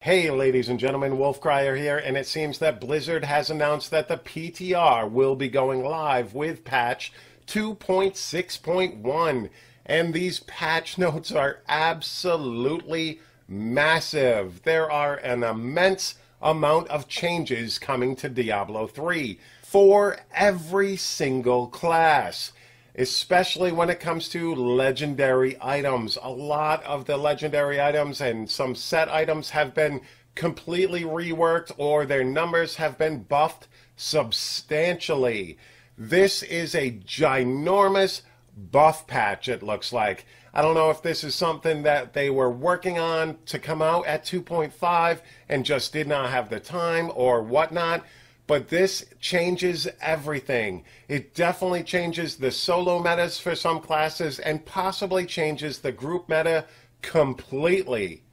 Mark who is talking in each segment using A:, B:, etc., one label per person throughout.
A: Hey ladies and gentlemen, Wolfcrier here, and it seems that Blizzard has announced that the PTR will be going live with patch 2.6.1, and these patch notes are absolutely massive. There are an immense amount of changes coming to Diablo 3 for every single class, especially when it comes to legendary items. A lot of the legendary items and some set items have been completely reworked, or their numbers have been buffed substantially. This is a ginormous buff patch, it looks like. I don't know if this is something that they were working on to come out at 2.5 and just did not have the time or whatnot. But this changes everything. It definitely changes the solo metas for some classes and possibly changes the group meta completely.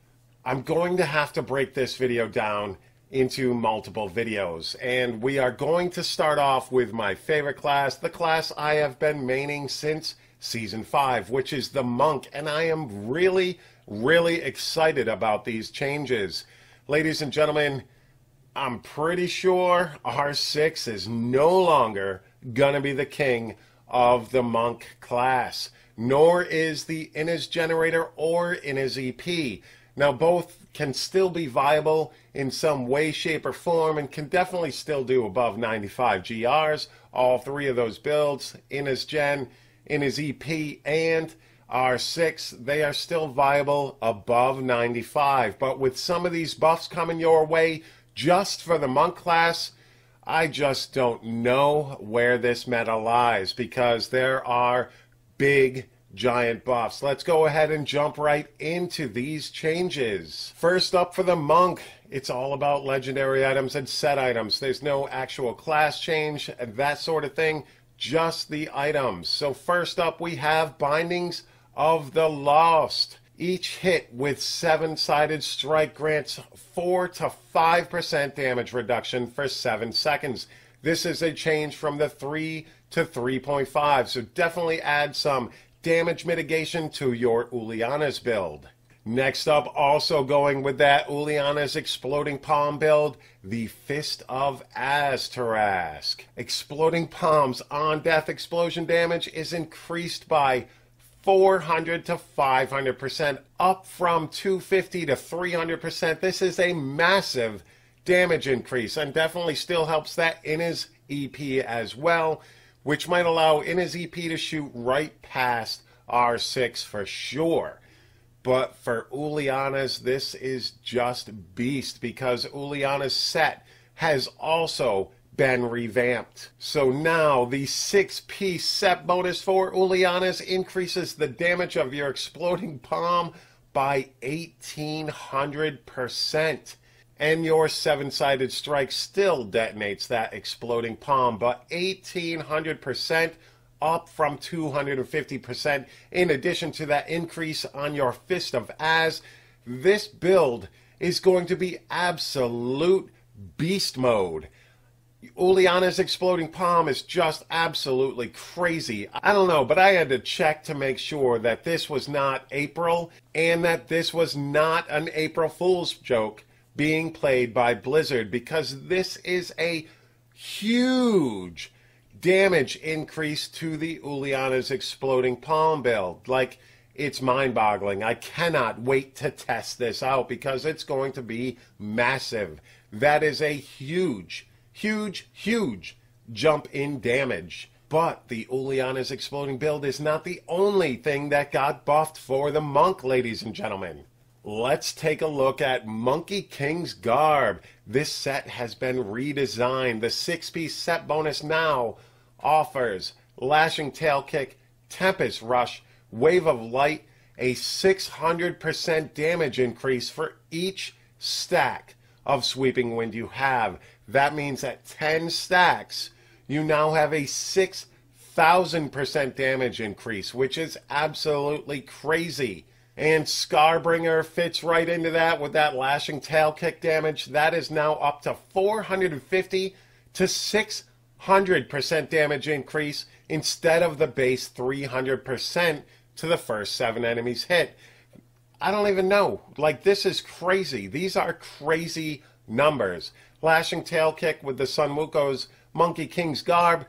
A: I'm going to have to break this video down into multiple videos, and we are going to start off with my favorite class, the class I have been maining since Season 5, which is the Monk, and I am really, really excited about these changes. Ladies and gentlemen, I'm pretty sure R6 is no longer going to be the king of the Monk class, nor is the Innis Generator or Innis EP. Now, both can still be viable in some way, shape, or form, and can definitely still do above 95 GRs. All three of those builds, Innis Gen, Innis EP, and R6, they are still viable above 95. But with some of these buffs coming your way, just for the Monk class, I just don't know where this meta lies, because there are big, giant buffs. Let's go ahead and jump right into these changes. First up for the Monk, it's all about legendary items and set items. There's no actual class change and that sort of thing, just the items. So first up we have Bindings of the Lost. Each hit with 7-sided strike grants 4 to 5% damage reduction for 7 seconds. This is a change from the 3 to 3.5, so definitely add some damage mitigation to your Uliana's build. Next up, also going with that Uliana's Exploding Palm build, the Fist of Aztarask. Exploding Palm's on-death explosion damage is increased by 400 to 500%, up from 250 to 300%. This is a massive damage increase, and definitely still helps that Innis EP as well, which might allow Innis EP to shoot right past R6 for sure. But for Uliana's, this is just beast, because Uliana's set has also been revamped. So now the 6-piece set bonus for Uliana's increases the damage of your Exploding Palm by 1800%. And your 7-sided strike still detonates that Exploding Palm, but 1800%, up from 250%. In addition to that increase on your Fist of Az, this build is going to be absolute beast mode. Uliana's Exploding Palm is just absolutely crazy. I don't know, but I had to check to make sure that this was not April, and that this was not an April Fool's joke being played by Blizzard, because this is a huge damage increase to the Uliana's Exploding Palm build. Like, it's mind-boggling. I cannot wait to test this out, because it's going to be massive. That is a huge jump in damage. But the Uliana's Exploding build is not the only thing that got buffed for the Monk, ladies and gentlemen. Let's take a look at Monkey King's Garb. This set has been redesigned. The 6-piece set bonus now offers Lashing Tail Kick, Tempest Rush, Wave of Light, a 600% damage increase for each stack of Sweeping Wind you have. That means at 10 stacks, you now have a 6,000% damage increase, which is absolutely crazy. And Scarbringer fits right into that with that Lashing Tail Kick damage. That is now up to 450 to 600% damage increase instead of the base 300% to the first 7 enemies hit. I don't even know. Like, this is crazy. These are crazy numbers. Lashing tail kick with the Sunwuko's Monkey King's Garb.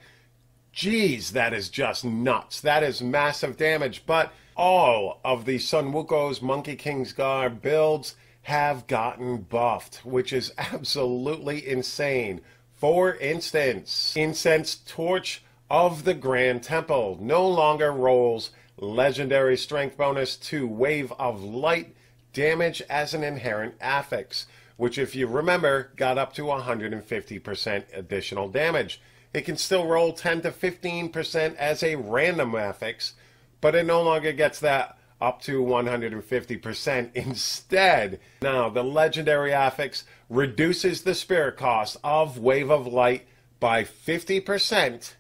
A: Geez, that is just nuts. That is massive damage. But all of the Sunwuko's Monkey King's Garb builds have gotten buffed, which is absolutely insane. For instance, Incense Torch of the Grand Temple no longer rolls legendary strength bonus to Wave of Light damage as an inherent affix, which, if you remember, got up to 150% additional damage. It can still roll 10 to 15% as a random affix, but it no longer gets that up to 150% instead. Now, the legendary affix reduces the spirit cost of Wave of Light by 50%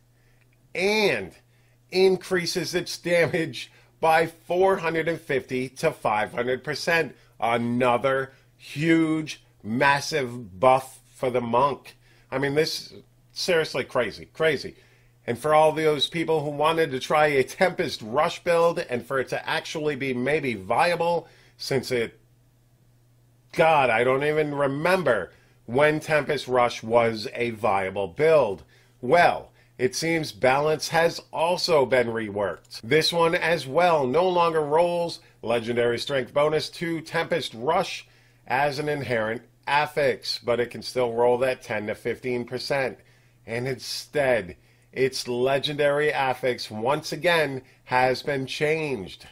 A: and increases its damage by 450 to 500%. Another huge, massive buff for the monk. I mean, this is seriously crazy. And for all those people who wanted to try a Tempest Rush build and for it to actually be maybe viable, since God, I don't even remember when Tempest Rush was a viable build. Well, it seems balance has also been reworked. This one as well no longer rolls legendary strength bonus to Tempest Rush as an inherent affix, but it can still roll that 10 to 15%. And instead, its legendary affix once again has been changed.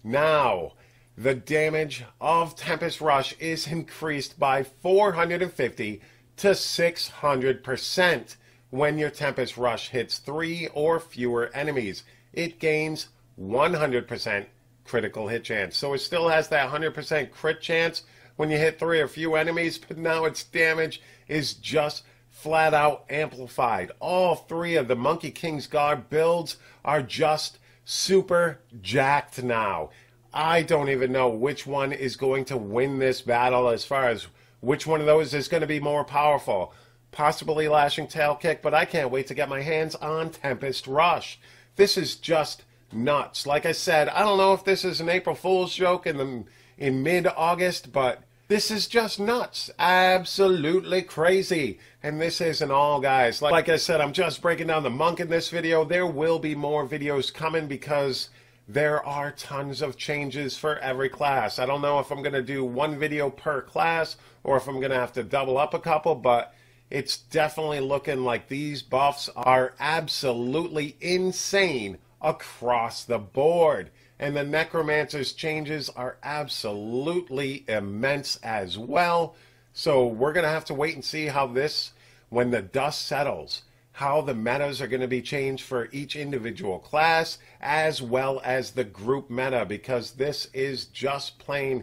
A: Now, the damage of Tempest Rush is increased by 450 to 600% when your Tempest Rush hits 3 or fewer enemies. It gains 100% critical hit chance. So it still has that 100% crit chance when you hit 3 or few enemies, but now its damage is just flat out amplified. All 3 of the Monkey King's Garb builds are just super jacked now. I don't even know which one is going to win this battle as far as which one of those is going to be more powerful. Possibly Lashing Tail Kick, but I can't wait to get my hands on Tempest Rush. This is just nuts. Like I said, I don't know if this is an April Fool's joke in mid-August, but this is just nuts. Absolutely crazy. And this isn't all, guys. Like I said, I'm just breaking down the monk in this video. There will be more videos coming because there are tons of changes for every class. I don't know if I'm going to do one video per class or if I'm going to have to double up a couple, but it's definitely looking like these buffs are absolutely insane across the board. And the Necromancer's changes are absolutely immense as well. So we're going to have to wait and see how this, when the dust settles, how the metas are going to be changed for each individual class, as well as the group meta, because this is just plain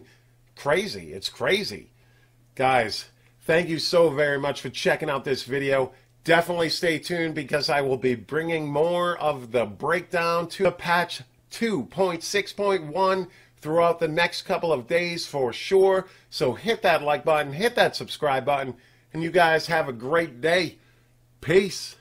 A: crazy. It's crazy. Guys, thank you so very much for checking out this video. Definitely stay tuned because I will be bringing more of the breakdown to the patch 2.6.1 throughout the next couple of days for sure. So hit that like button, hit that subscribe button, and you guys have a great day. Peace.